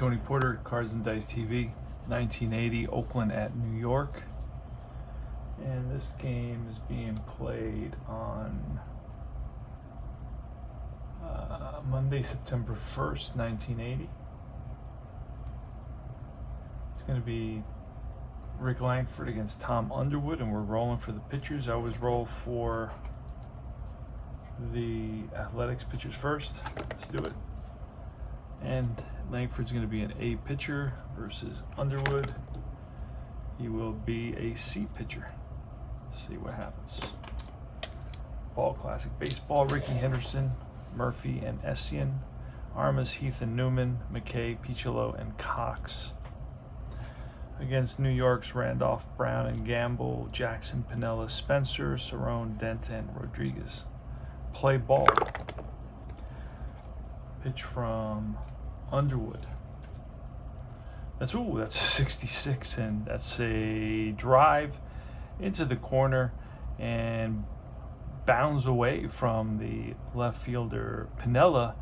Tony Porter, Cards and Dice TV, 1980, Oakland at New York. And this game is being played on Monday, September 1st, 1980. It's going to be Rick Langford against Tom Underwood, and we're rolling for the pitchers. I always roll for the Athletics pitchers first. Let's do it. And Langford's going to be an A pitcher versus Underwood. He will be a C pitcher. Let's see what happens. Fall Classic Baseball, Rickey Henderson, Murphy, and Essien. Armas, Heath and Newman, McKay, Piccolo, and Cox. Against New York's Randolph, Brown, and Gamble, Jackson, Pinella, Spencer, Cerrone, Dent, and Rodriguez. Play ball. Pitch from Underwood. That's a 66, and that's a drive into the corner and bounds away from the left fielder Pinella.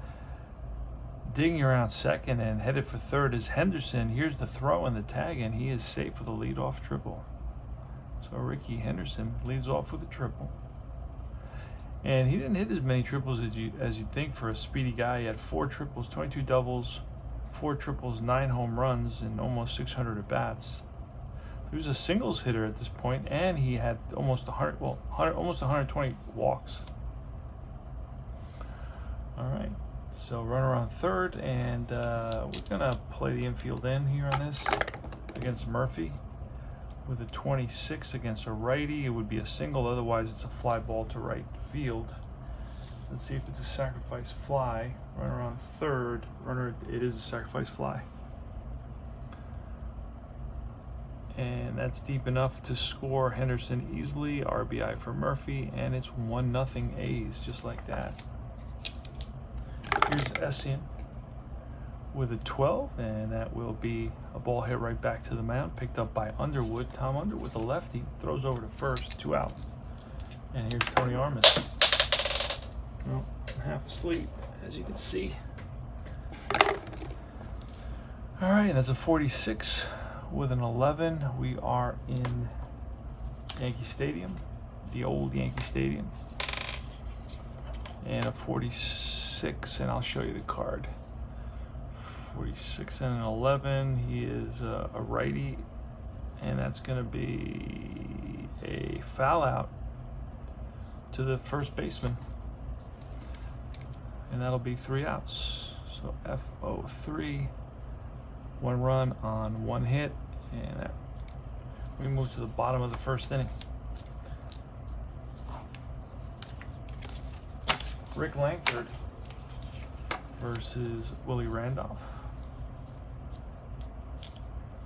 Digging around second and headed for third is Henderson. Here's the throw and the tag, and he is safe with a leadoff triple. So Rickey Henderson leads off with a triple. And he didn't hit as many triples as you'd think for a speedy guy. He had 4 triples, 22 doubles, 4 triples, 9 home runs, and almost 600 at-bats. He was a singles hitter at this point, and he had almost 120 walks. All right, so runner on third, and we're gonna play the infield in here on this against Murphy. With a 26 against a righty, it would be a single. Otherwise, it's a fly ball to right field. Let's see if it's a sacrifice fly. Runner on third. It is a sacrifice fly. And that's deep enough to score Henderson easily. RBI for Murphy, and it's 1-0 A's, just like that. Here's Essien with a 12, and that will be a ball hit right back to the mound, picked up by Underwood. Tom Underwood, the lefty, throws over to first, 2 out. And here's Tony Armas. Well, half asleep, as you can see. All right, that's a 46 with an 11. We are in Yankee Stadium, the old Yankee Stadium. And a 46, and I'll show you the card. 46 and an 11. He is a righty, and that's going to be a foul out to the first baseman, and that'll be 3 outs. So FO3, 1 run on 1 hit, and we move to the bottom of the first inning. Rick Langford versus Willie Randolph.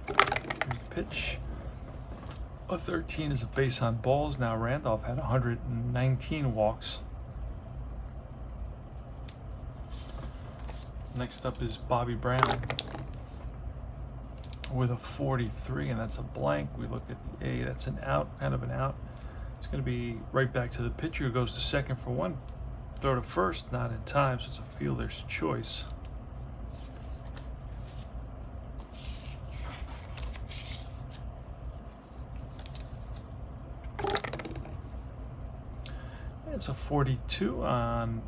Here's the pitch. A 13 is a base on balls. Now Randolph had 119 walks. Next up is Bobby Brown with a 43, and that's a blank. We look at the A, that's an out, kind of an out. It's going to be right back to the pitcher, who goes to second for 1. Throw to first, not in time, so it's a fielder's choice. It's a 42 on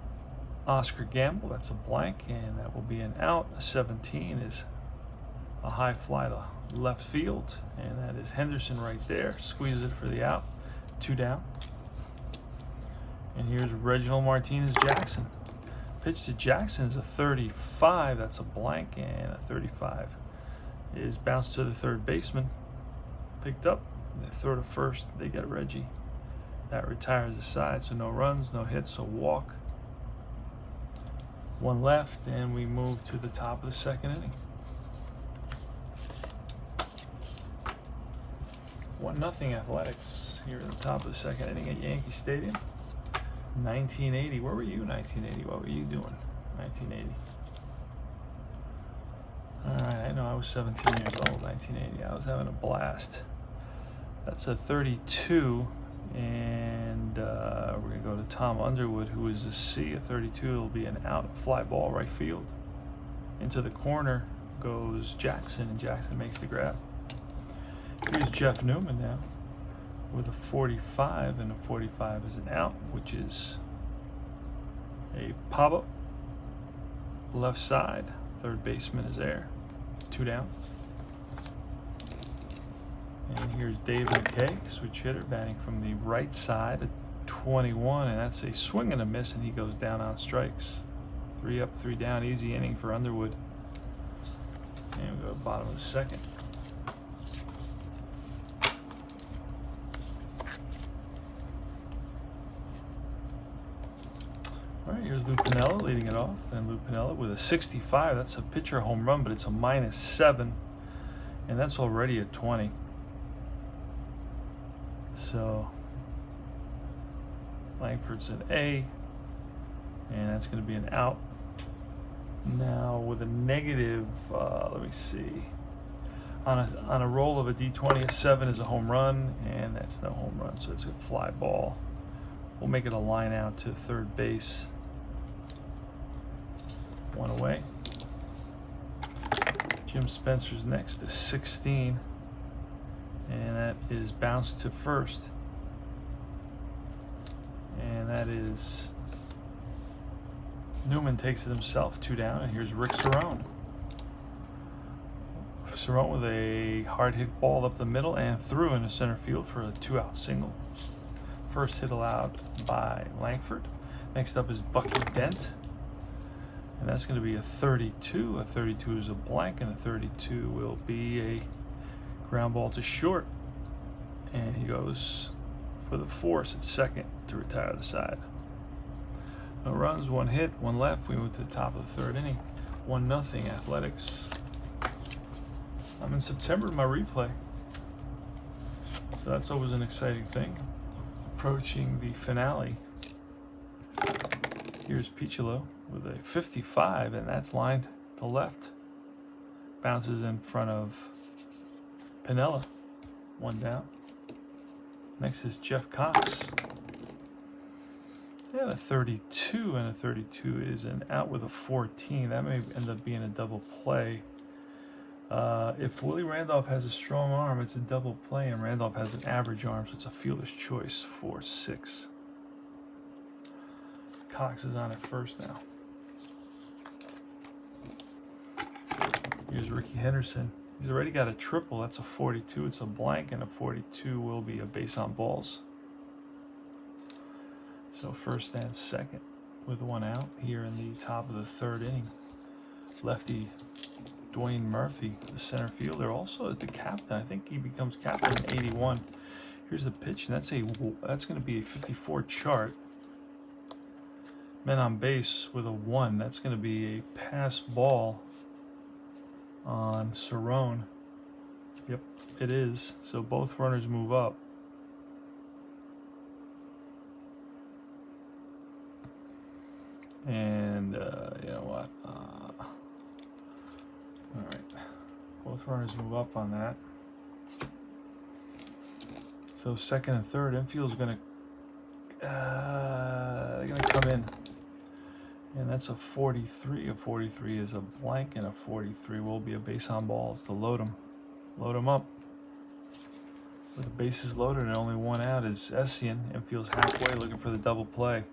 Oscar Gamble. That's a blank, and that will be an out. A 17 is a high fly to left field, and that is Henderson right there. Squeeze it for the out. 2 down. And here's Reginald Martinez Jackson. Pitch to Jackson is a 35. That's a blank, and a 35 is bounced to the third baseman. Picked up. They throw to first. They get Reggie. That retires the side, so no runs, no hits, so walk. 1 left, and we move to the top of the second inning. 1-0 Athletics here at the top of the second inning at Yankee Stadium. 1980. Where were you in 1980? What were you doing? 1980. All right, I know I was 17 years old, 1980. I was having a blast. That's a 32, and we're going to go to Tom Underwood, who is a C. A 32 will be an out, fly ball right field into the corner. goes Jackson, and Jackson makes the grab. Here's Jeff Newman now with a 45, and a 45 is an out, which is a pop-up left side. Third baseman is there. 2 down. And here's Dave McKay, switch hitter, batting from the right side at 21, and that's a swing and a miss, and he goes down on strikes. 3 up, 3 down, easy inning for Underwood. And we go to the bottom of the second. All right, here's Lou Piniella leading it off, and Lou Piniella with a 65. That's a pitcher home run, but it's a -7, and that's already a 20. So Langford's an A, and that's going to be an out. Now with a negative, let me see. On a roll of a D20, a 7 is a home run, and that's no home run, so it's a fly ball. We'll make it a line out to third base. 1 away. Jim Spencer's next to 16, and that is bounced to first. And that is Newman takes it himself, 2 down, and here's Rick Cerrone. Cerrone with a hard hit ball up the middle and through into center field for a 2-out single. First hit allowed by Langford. Next up is Bucky Dent, and that's going to be a 32. A 32 is a blank, and a 32 will be a ground ball to short. And he goes for the force at second to retire the side. No runs, 1 hit, 1 left. We move to the top of the third inning. 1-0 Athletics. I'm in September in my replay, so that's always an exciting thing. Approaching the finale. Here's Piccolo with a 55, and that's lined to left. Bounces in front of Piniella. 1 down. Next is Jeff Cox. And a 32, and a 32 is an out with a 14. That may end up being a double play. If Willie Randolph has a strong arm, it's a double play, and Randolph has an average arm, so it's a fielder's choice for 6. Cox is on at first now. Here's Ricky Henderson. He's already got a triple. That's a 42. It's a blank, and a 42 will be a base on balls. So first and second with 1 out here in the top of the third inning. Lefty Dwayne Murphy, the center fielder, also the captain. I think he becomes captain in 81. Here's the pitch, and that's going to be a 54 chart. Men on base with a 1. That's going to be a pass ball on Cerrone. Yep, it is. So both runners move up. And you know what? All right, both runners move up on that. So second and third, infield's gonna come in, and that's a 43. A 43 is a blank, and a 43 will be a base on balls to load them up. With the bases loaded and only 1 out is Essien. Infield's halfway looking for the double play.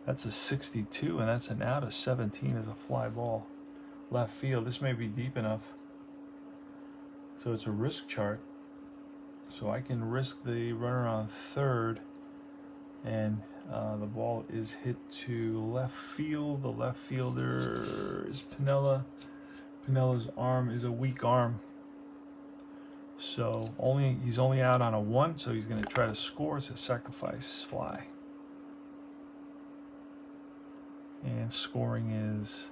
That's a 62, and that's an out. A 17 is a fly ball. Left field. This may be deep enough. So it's a risk chart. So I can risk the runner on third, and the ball is hit to left field. The left fielder is Piniella. Pinella's arm is a weak arm. So he's only out on a 1, so he's going to try to score. It's a sacrifice fly. And scoring is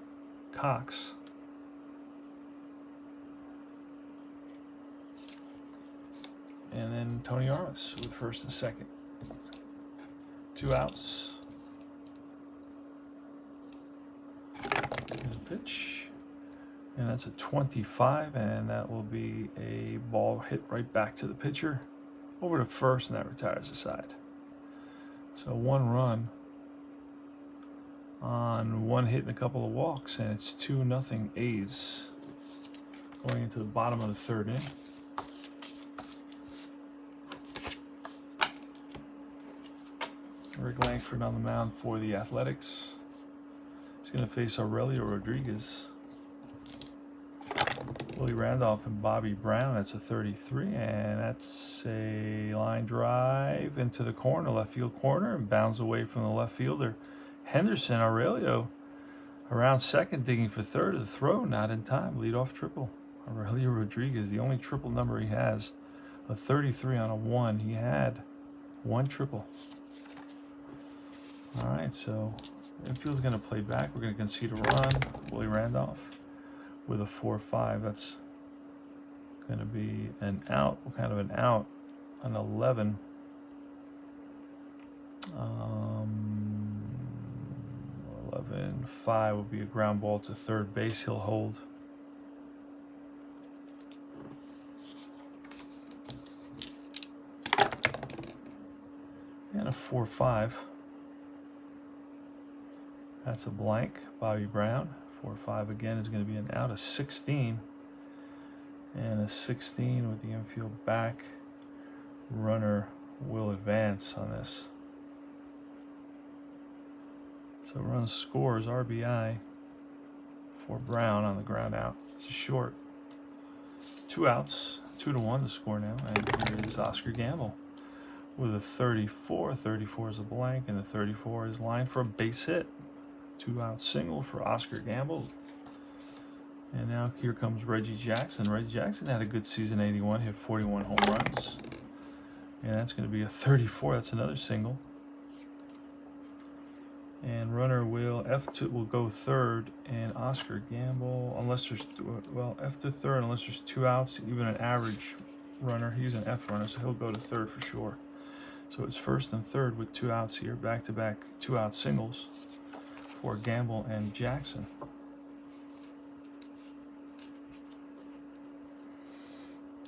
Cox. And then Tony Armas with first and second. 2 outs. Here's a pitch. And that's a 25, and that will be a ball hit right back to the pitcher. Over to first, and that retires the side. So 1 run on 1 hit and a couple of walks, and it's 2-0 A's. going into the bottom of the third inning. Rick Langford on the mound for the Athletics. He's going to face Aurelio Rodriguez. Willie Randolph and Bobby Brown. That's a 33, and that's a line drive into the corner, left field corner, and bounds away from the left fielder. Henderson, Aurelio around second, digging for third. The throw not in time. Leadoff triple. Aurelio Rodriguez, the only triple number he has, a 33 on a 1. He had one triple. All right, so infield's going to play back. We're going to concede a run. Willie Randolph with a 4-5. That's going to be an out. What kind of an out? An 11. 11-5 will be a ground ball to third base. He'll hold. And a 4-5. That's a blank. Bobby Brown. 4-5 again is going to be an out of 16. And a 16 with the infield back. Runner will advance on this. So run scores RBI for Brown on the ground out. It's a short. 2 outs. 2-1 to score now. And here is Oscar Gamble with a 34. 34 is a blank, and the 34 is lined for a base hit. 2-out single for Oscar Gamble. And now here comes Reggie Jackson. Reggie Jackson had a good season, 81, hit 41 home runs. And that's going to be a 34. That's another single. And runner will F2 will go third, and Oscar Gamble, unless there's F to third unless there's 2 outs, even an average runner. He's an F runner, so he'll go to third for sure. So it's first and third with 2 outs here, back-to-back 2-out singles for Gamble and Jackson.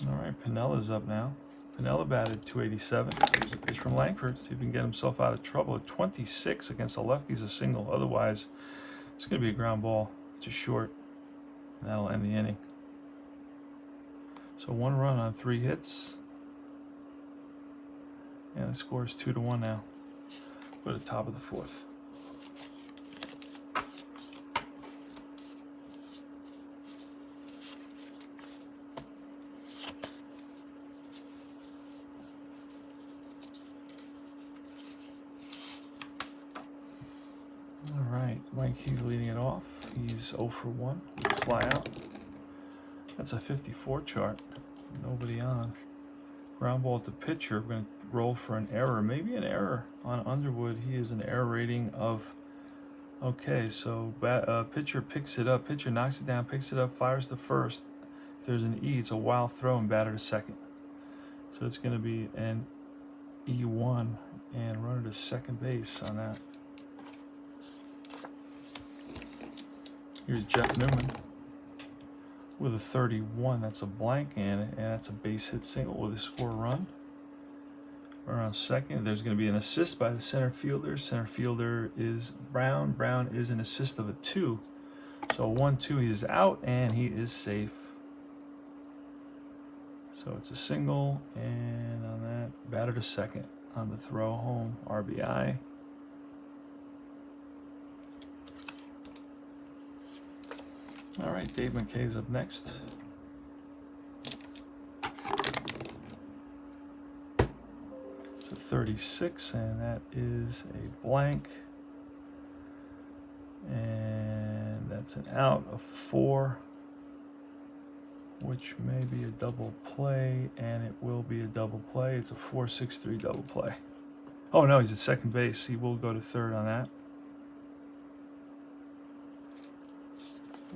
All right, Pinella's up now. Pinella batted 287. Here's a pitch from Langford. See if he can get himself out of trouble. At 26 against a lefty's a single. Otherwise, it's going to be a ground ball to short, and that'll end the inning. So 1 run on 3 hits. And the score is 2-1 now. Go to the top of the 4th. Mike Hughes leading it off. He's 0 for 1. Fly out. That's a 54 chart. Nobody on. Ground ball to pitcher. We're going to roll for an error. Maybe an error on Underwood. He is an error rating of... Okay, so pitcher picks it up. Pitcher knocks it down, picks it up, fires to first. If there's an E, it's a wild throw and batter to second. So it's going to be an E1 and runner to second base on that. Here's Jeff Newman with a 31. That's a blank, and that's a base hit single with a score run. We're on second. There's going to be an assist by the center fielder. Center fielder is Brown. Brown is an assist of a 2. So 1-2, he's out, and he is safe. So it's a single, and on that, batter to second on the throw home, RBI. All right, Dave McKay's up next. It's a 36, and that is a blank. And that's an out of 4, which may be a double play, and it will be a double play. It's a 4-6-3 double play. Oh, no, he's at second base. He will go to third on that.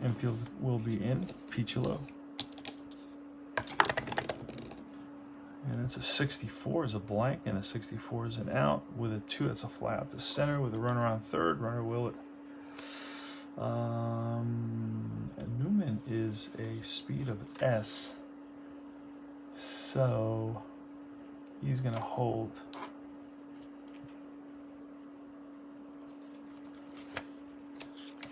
Infield will be in, Piccolo. And it's a 64 is a blank, and a 64 is an out. With a 2, that's a fly out to center with a runner on third. Runner will it. And Newman is a speed of S. So he's going to hold.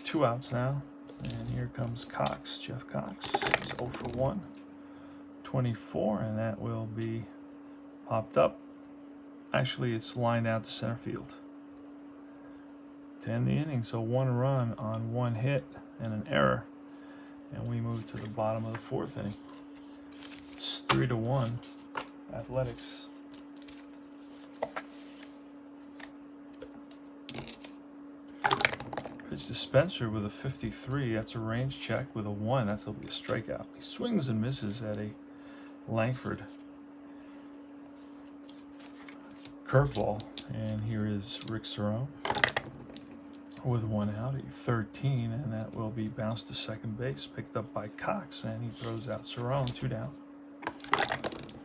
Two outs now. And here comes Cox, Jeff Cox. He's 0 for 1, 24, and that will be popped up. Actually, it's lined out to center field. To end the inning, so 1 run on 1 hit and an error. And we move to the bottom of the 4th inning. It's 3-1, Athletics. Pitch to Spencer with a 53. That's a range check with a 1. That'll be a strikeout. He swings and misses at a Langford curveball. And here is Rick Cerone with 1 out at 13, and that will be bounced to second base, picked up by Cox, and he throws out Cerone, 2 down.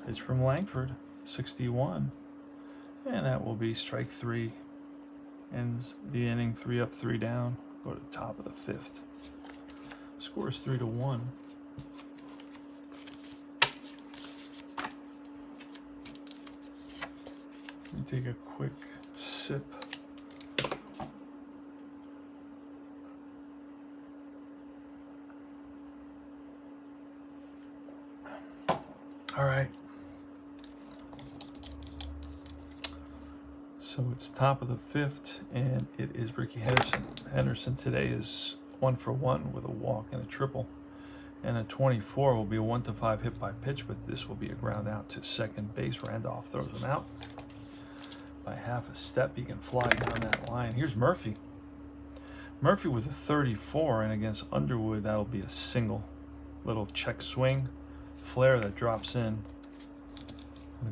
Pitch from Langford, 61, and that will be strike 3. Ends the inning 3 up, 3 down. Go to the top of the 5th. Score is 3-1. Let me take a quick sip. All right. So it's top of the 5th, and it is Ricky Henderson. Henderson today is 1 for 1 with a walk and a triple. And a 24 will be a 1-5 hit by pitch, but this will be a ground out to second base. Randolph throws him out by half a step. He can fly down that line. Here's Murphy. Murphy with a 34, and against Underwood, that'll be a single. Little check swing. Flare that drops in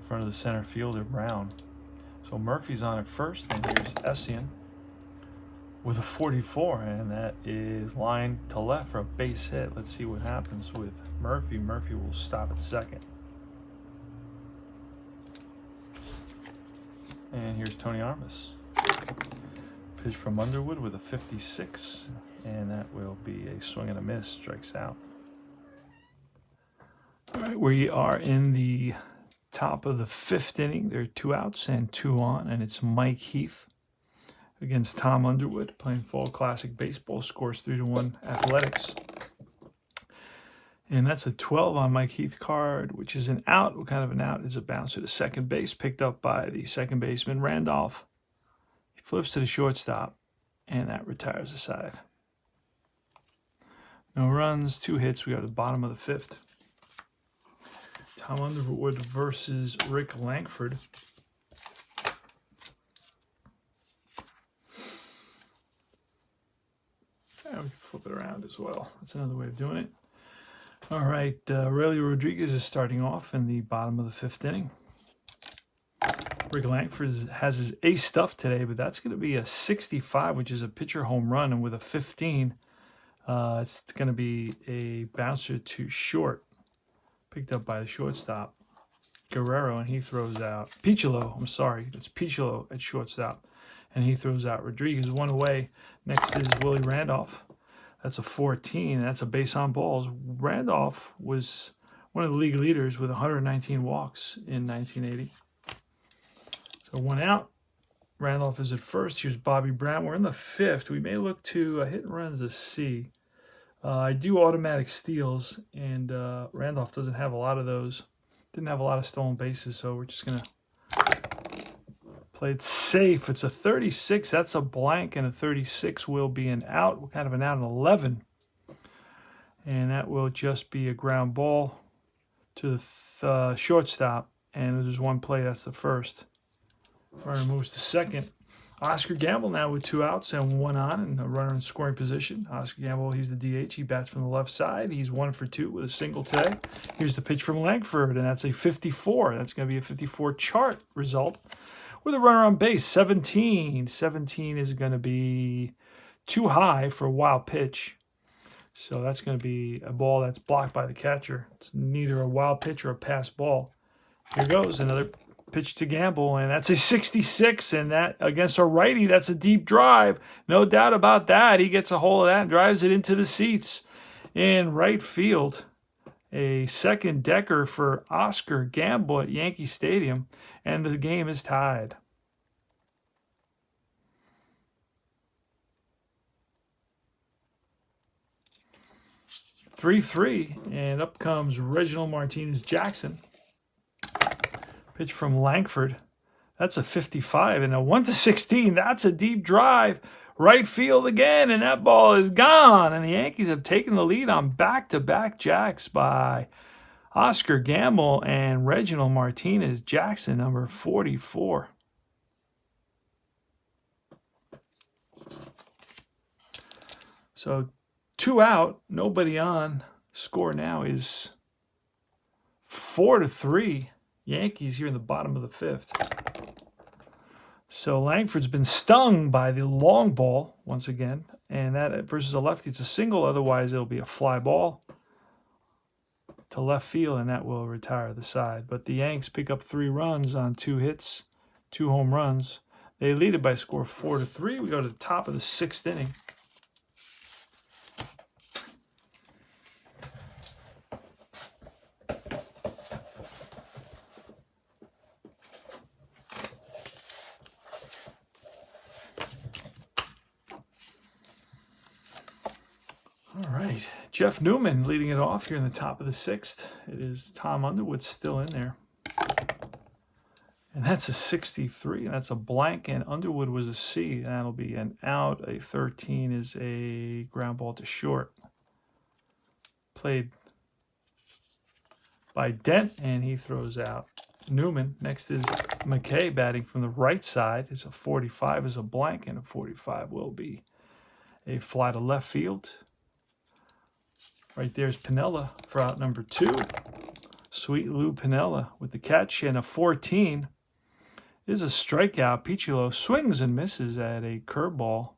front of the center fielder, Brown. So Murphy's on at first, and here's Essien with a 44, and that is lined to left for a base hit. Let's see what happens with Murphy. Murphy will stop at second. And here's Tony Armas. Pitch from Underwood with a 56, and that will be a swing and a miss, strikes out. All right, we are in the top of the 5th inning. There are 2 outs and 2 on, and it's Mike Heath against Tom Underwood playing Fall Classic Baseball. Scores 3-1 Athletics. And that's a 12 on Mike Heath card, which is an out. What kind of an out? Is a bouncer to second base, picked up by the second baseman, Randolph. He flips to the shortstop, and that retires the side. No runs, 2 hits. We are at the bottom of the 5th. Tom Underwood versus Rick Langford. Yeah, we can flip it around as well. That's another way of doing it. All right, Aurelio Rodriguez is starting off in the bottom of the 5th inning. Rick Langford has his ace stuff today, but that's going to be a 65, which is a pitcher home run, and with a 15, it's going to be a bouncer to short. Picked up by the shortstop, Guerrero, and he throws out Piccolo. I'm sorry, it's Piccolo at shortstop, and he throws out Rodriguez. 1 away. Next is Willie Randolph. That's a 14. That's a base on balls. Randolph was one of the league leaders with 119 walks in 1980. So 1 out. Randolph is at first. Here's Bobby Brown. We're in the 5th. We may look to a hit and run as a C. I do automatic steals, and Randolph doesn't have a lot of those. Didn't have a lot of stolen bases, so we're just going to play it safe. It's a 36. That's a blank, and a 36 will be an out. What kind of an out? An 11. And that will just be a ground ball to the shortstop, and there's 1 play. That's the first. Runner moves to second. Oscar Gamble now with 2 outs and 1 on, and a runner in scoring position. Oscar Gamble, he's the DH. He bats from the left side. He's 1 for 2 with a single today. Here's the pitch from Langford, and that's a 54. That's going to be a 54 chart result with a runner on base, 17. 17 is going to be too high for a wild pitch. So that's going to be a ball that's blocked by the catcher. It's neither a wild pitch or a pass ball. Here goes another pitch to Gamble, and that's a 66, and that against a righty, that's a deep drive. No doubt about that. He gets a hold of that and drives it into the seats in right field. A second decker for Oscar Gamble at Yankee Stadium, and the game is tied. 3-3, and up comes Reginald Martinez Jackson. Pitch from Langford. That's a 55, and a 1-16. That's a deep drive. Right field again, and that ball is gone. And the Yankees have taken the lead on back-to-back jacks by Oscar Gamble and Reginald Martinez Jackson, number 44. So 2 out, nobody on. Score now is 4-3. Yankees here in the bottom of the 5th. So Langford's been stung by the long ball once again, and that versus a lefty, it's a single. Otherwise, it'll be a fly ball to left field, and that will retire the side. But the Yanks pick up 3 runs on 2 hits, 2 home runs. They lead it by a score of 4-3. We go to the top of the 6th inning. All right, Jeff Newman leading it off here in the top of the 6th. It is Tom Underwood still in there. And that's a 63, and that's a blank, and Underwood was a C. That'll be an out. A 13 is a ground ball to short. Played by Dent, and he throws out Newman. Next is McKay batting from the right side. It's a 45 is a blank, and a 45 will be a fly to left field. Right there's Piniella for out number 2. Sweet Lou Piniella with the catch, and a 14 is a strikeout. Pichilo swings and misses at a curveball,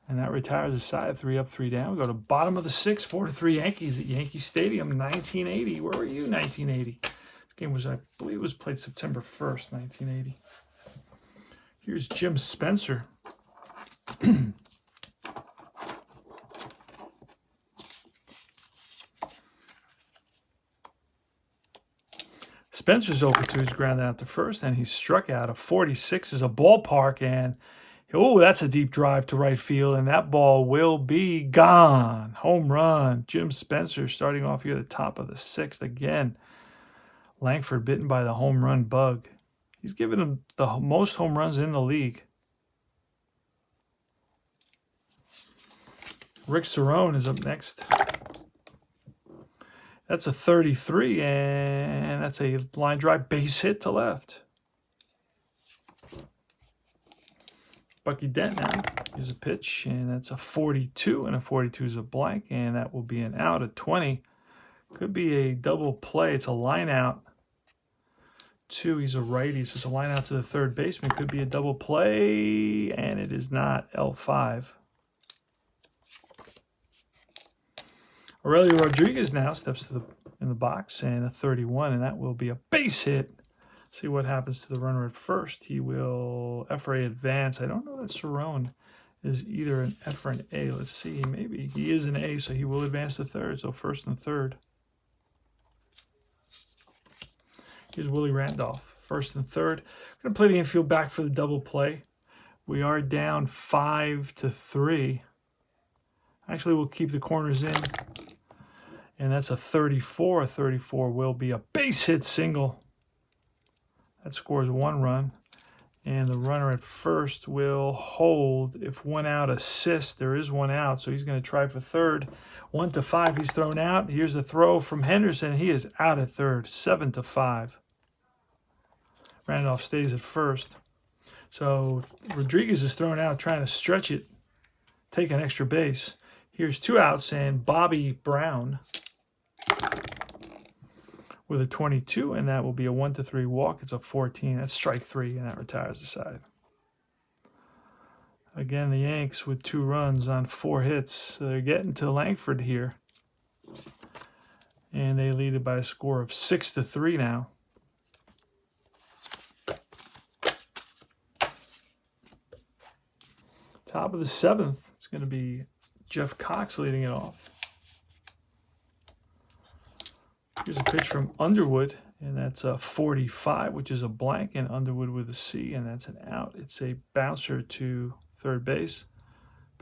and that retires the side. 3 up, 3 down. We go to bottom of the 6th, 4-3 Yankees at Yankee Stadium, 1980. Where were you, 1980? This game was, I believe, was played September 1st, 1980. Here's Jim Spencer. Spencer's over to his ground out to first, and he's struck out. A 46 is a ballpark, and oh, that's a deep drive to right field, and that ball will be gone. Home run. Jim Spencer starting off here at the top of the 6th again. Langford bitten by the home run bug. He's given him the most home runs in the league. Rick Cerone is up next. That's a 33, and that's a line drive base hit to left. Bucky Dent now. Here's a pitch, and that's a 42, and a 42 is a blank, and that will be an out. A 20 could be a double play. It's a line out. 2, he's a righty, so it's a line out to the third baseman. Could be a double play, and it is not. L5. Aurelio Rodriguez now steps in the box, and a 31, and that will be a base hit. See what happens to the runner at first. He will F-ray advance. I don't know that Cerone is either an F or an A. Let's see. Maybe he is an A, so he will advance to third. So first and third. Here's Willie Randolph. First and third. We're going to play the infield back for the double play. We are down 5-3. Actually, we'll keep the corners in. And that's a 34. A 34 will be a base hit single. That scores 1 run. And the runner at first will hold. If 1 out assist, there is 1 out. So he's going to try for third. 1-5, he's thrown out. Here's the throw from Henderson. He is out at third. 7-5. Randolph stays at first. So Rodriguez is thrown out trying to stretch it, take an extra base. Here's 2 outs, and Bobby Brown with a 22, and that will be a 1-3 walk. It's a 14. That's strike 3, and that retires the side. Again, the Yanks with 2 runs on 4 hits. So they're getting to Langford here, and they lead it by a score of 6-3 now. Top of the 7th, it's going to be Jeff Cox leading it off. Here's a pitch from Underwood, and that's a 45, which is a blank, and Underwood with a C, and that's an out. It's a bouncer to third base.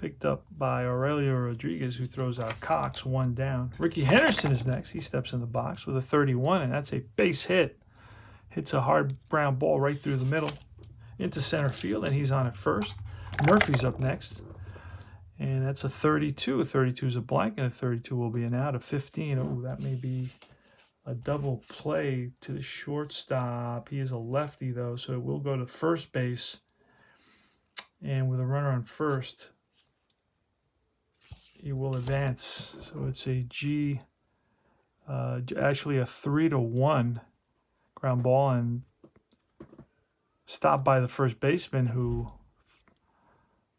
picked up by Aurelio Rodriguez, who throws out Cox, 1 down. Ricky Henderson is next. He steps in the box with a 31, and that's a base hit. Hits a hard ground ball right through the middle into center field, and he's on at first. Murphy's up next, and that's a 32. A 32 is a blank, and a 32 will be an out. A 15. Oh, that may be a double play to the shortstop. He is a lefty, though, so it will go to first base. And with a runner on first, he will advance. So it's a G, actually a 3-1 ground ball, and stopped by the first baseman, who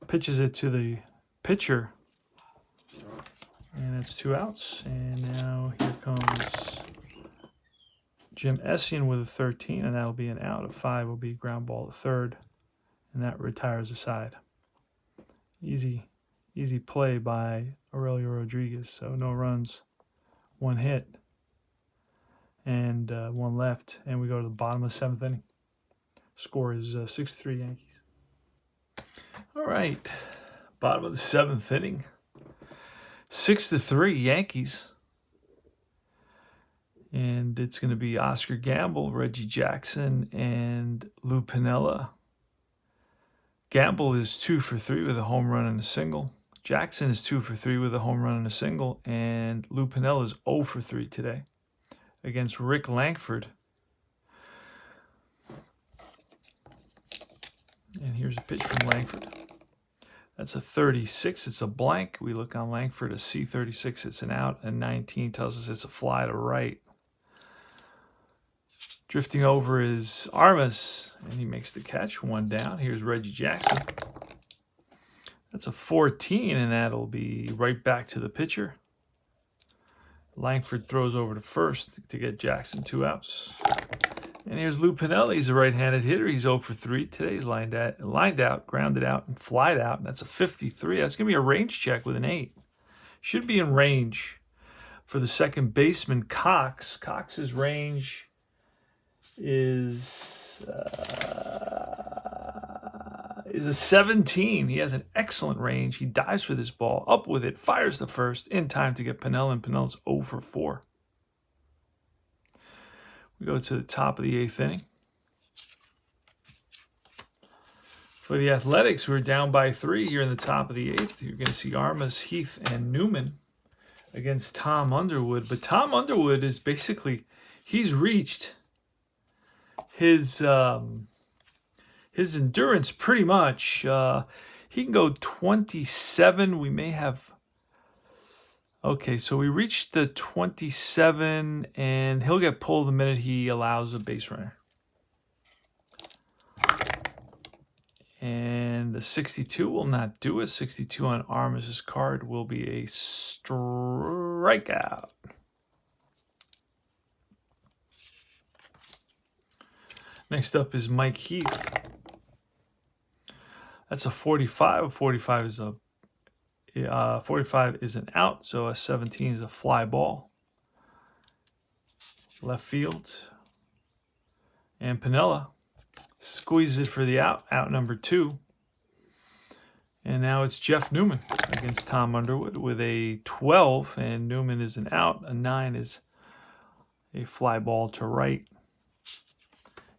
pitches it to the pitcher. And it's 2 outs. And now here comes Jim Essien with a 13, and that'll be an out. A 5 will be ground ball to third, and that retires the side. Easy play by Aurelio Rodriguez. So no runs, 1 hit, and 1 left. And we go to the bottom of the 7th inning. Score is 6-3 Yankees. All right, bottom of the 7th inning. 6-3 Yankees. And it's going to be Oscar Gamble, Reggie Jackson, and Lou Piniella. Gamble is 2 for 3 with a home run and a single. Jackson is 2 for 3 with a home run and a single. And Lou Piniella is 0 for 3 today against Rick Langford. And here's a pitch from Langford. That's a 36. It's a blank. We look on Langford. A C36. It's an out. And 19 tells us it's a fly to right. Drifting over is Armas, and he makes the catch. 1 down. Here's Reggie Jackson. That's a 14, and that'll be right back to the pitcher. Langford throws over to first to get Jackson 2 outs. And here's Lou Piniella. He's a right-handed hitter. He's 0 for 3 today. He's lined out, grounded out, and flied out. And that's a 53. That's going to be a range check with an 8. Should be in range for the second baseman, Cox. Cox's range is a 17. He has an excellent range. He dives for this ball, up with it, fires the first in time to get Piniella, and Pinella's 0 for 4. We go to the top of the 8th inning. For the Athletics, we're down by 3 here in the top of the 8th. You're going to see Armas, Heath, and Newman against Tom Underwood. But Tom Underwood is basically, he's reached his endurance pretty much. He can go 27. We may have... Okay, so we reached the 27, and he'll get pulled the minute he allows a base runner. And the 62 will not do it. 62 on Armas' card will be a strikeout. Next up is Mike Heath. That's a 45. A 45 is 45 is an out, so a 17 is a fly ball. Left field. And Piniella squeezes it for the out number 2. And now it's Jeff Newman against Tom Underwood with a 12, and Newman is an out. A 9 is a fly ball to right.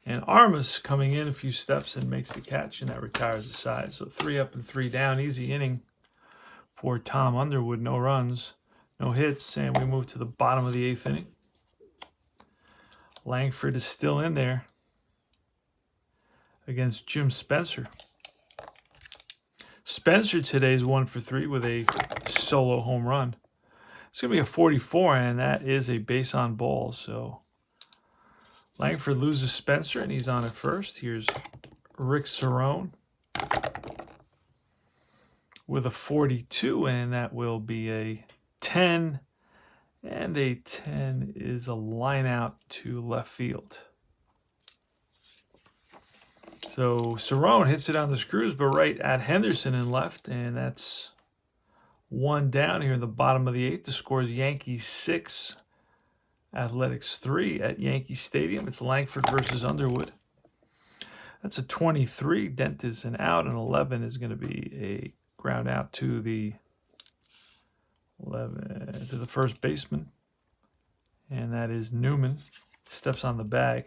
And Armas coming in a few steps and makes the catch, and that retires the side. So 3 up and 3 down. Easy inning for Tom Underwood. No runs, no hits, and we move to the bottom of the 8th inning. Langford is still in there against Jim Spencer. Spencer today is 1 for 3 with a solo home run. It's going to be a 44, and that is a base on ball. So Langford loses Spencer, and he's on at first. Here's Rick Cerone with a 42, and that will be a 10. And a 10 is a line out to left field. So Cerone hits it on the screws, but right at Henderson in left, and that's 1 down here in the bottom of the 8th. The score is Yankees 6, Athletics 3 at Yankee Stadium. It's Langford versus Underwood. That's a 23. Dent is an out, and 11 is going to be a ground out to the first baseman, and that is Newman. Steps on the bag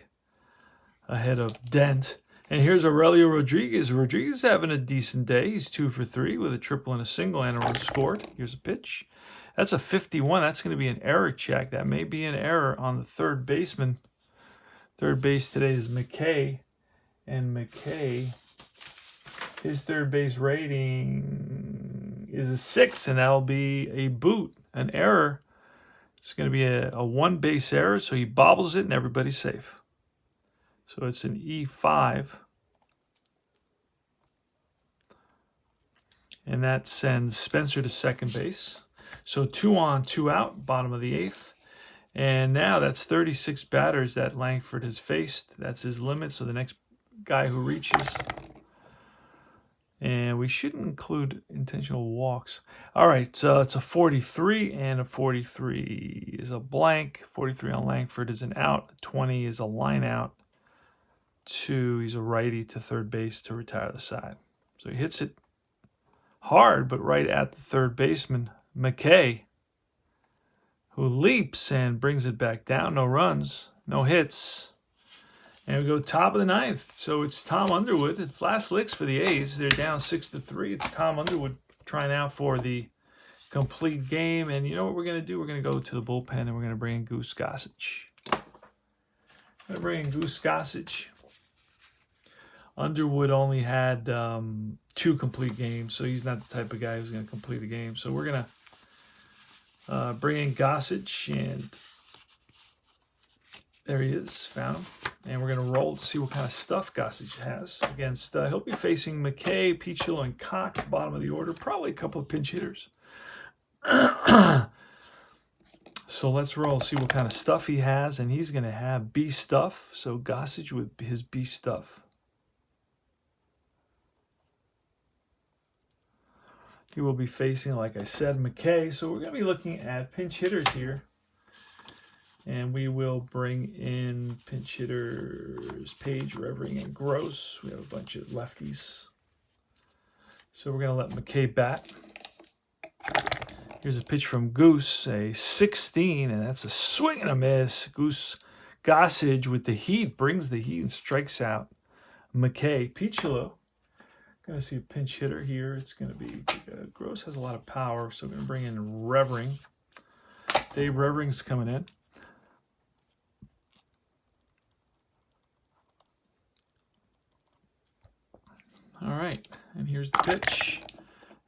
ahead of Dent. And here's Aurelio Rodriguez. Rodriguez having a decent day. He's 2 for 3 with a triple and a single and a run scored. Here's a pitch. That's a 51. That's going to be an error check. That may be an error on the third baseman. Third base today is McKay. And McKay, his third base rating is a 6, and that'll be a boot, an error. It's going to be a one base error, so he bobbles it and everybody's safe. So it's an E5. And that sends Spencer to second base. So 2 on, 2 out, bottom of the 8th. And now that's 36 batters that Langford has faced. That's his limit. So the next guy who reaches. And we shouldn't include intentional walks. All right, so it's a 43, and a 43 is a blank. 43 on Langford is an out. 20 is a line out. 2, he's a righty to third base to retire the side. So he hits it hard, but right at the third baseman, McKay, who leaps and brings it back down. No runs, no hits. And we go top of the 9th. So it's Tom Underwood. It's last licks for the A's. They're down 6-3. It's Tom Underwood trying out for the complete game. And you know what we're going to do? We're going to go to the bullpen, and we're going to bring in Goose Gossage. Underwood only had 2 complete games, so he's not the type of guy who's going to complete a game. So we're going to bring in Gossage, and there he is, found him. And we're going to roll to see what kind of stuff Gossage has against. He'll be facing McKay, Peacholo, and Cox, bottom of the order. Probably a couple of pinch hitters. So let's roll, see what kind of stuff he has. And he's going to have B stuff. So Gossage with his B stuff. He will be facing, like I said, McKay. So we're going to be looking at pinch hitters here. And we will bring in pinch hitters, Page, Revering, and Gross. We have a bunch of lefties. So we're going to let McKay bat. Here's a pitch from Goose, a 16, and that's a swing and a miss. Gossage with the heat, brings the heat and strikes out McKay. Peacholo. Going to see a pinch hitter here. It's going to be Gross has a lot of power, so we're going to bring in Revering. Dave Revering's coming in. All right, and here's the pitch,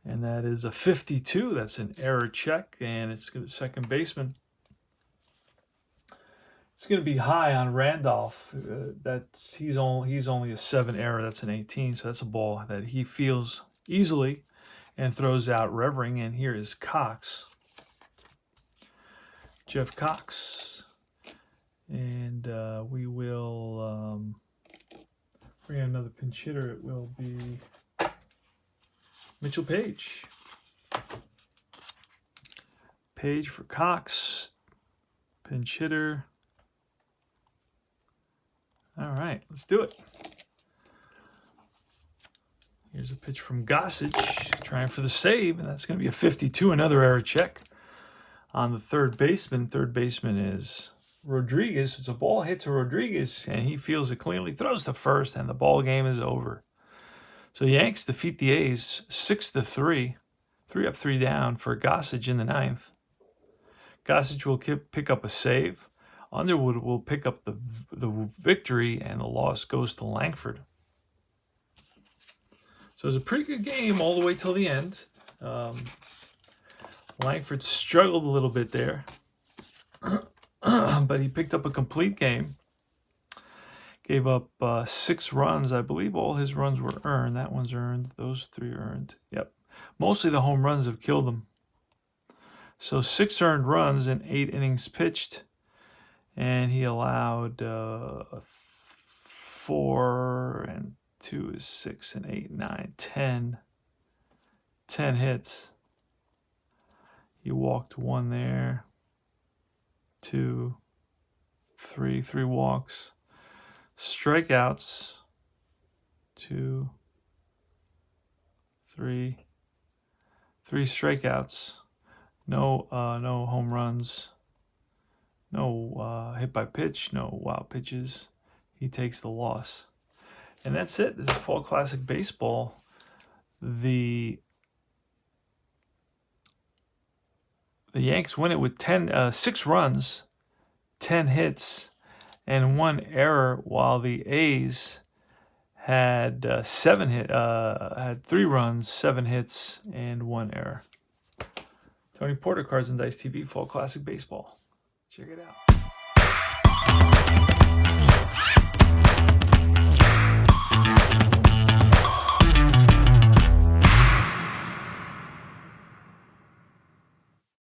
and that is a 52. That's an error check, and it's going to second baseman. It's going to be high on Randolph. He's only a 7 error. That's an 18, so that's a ball that he feels easily and throws out Revering. And here is Cox, Jeff Cox, and we will bring in another pinch hitter. It will be Mitchell Page. Page for Cox, pinch hitter. All right, let's do it. Here's a pitch from Gossage, trying for the save, and that's going to be a 52, another error check on the third baseman. Third baseman is Rodriguez. It's a ball hit to Rodriguez, and he feels it cleanly, throws to first, and the ball game is over. So Yanks defeat the A's 6-3, 3 up, 3 down for Gossage in the 9th. Gossage will pick up a save. Underwood will pick up the victory, and the loss goes to Langford. So it was a pretty good game all the way till the end. Langford struggled a little bit there, but he picked up a complete game. Gave up 6 runs. I believe all his runs were earned. That one's earned. Those 3 earned. Yep. Mostly the home runs have killed him. So 6 earned runs in 8 innings pitched. And he allowed 4 and 2 is 6 and 8, 9, 10 hits. He walked 1 there, 2, 3 walks. Strikeouts, 2, 3, 3 strikeouts, no home runs, no hit by pitch, no wild pitches. He takes the loss. And that's it. This is Fall Classic Baseball. The Yanks win it with 6 runs, 10 hits, and 1 error, while the A's had 3 runs, 7 hits, and 1 error. Tony Porter, Cards and Dice TV, Fall Classic Baseball. Check it out.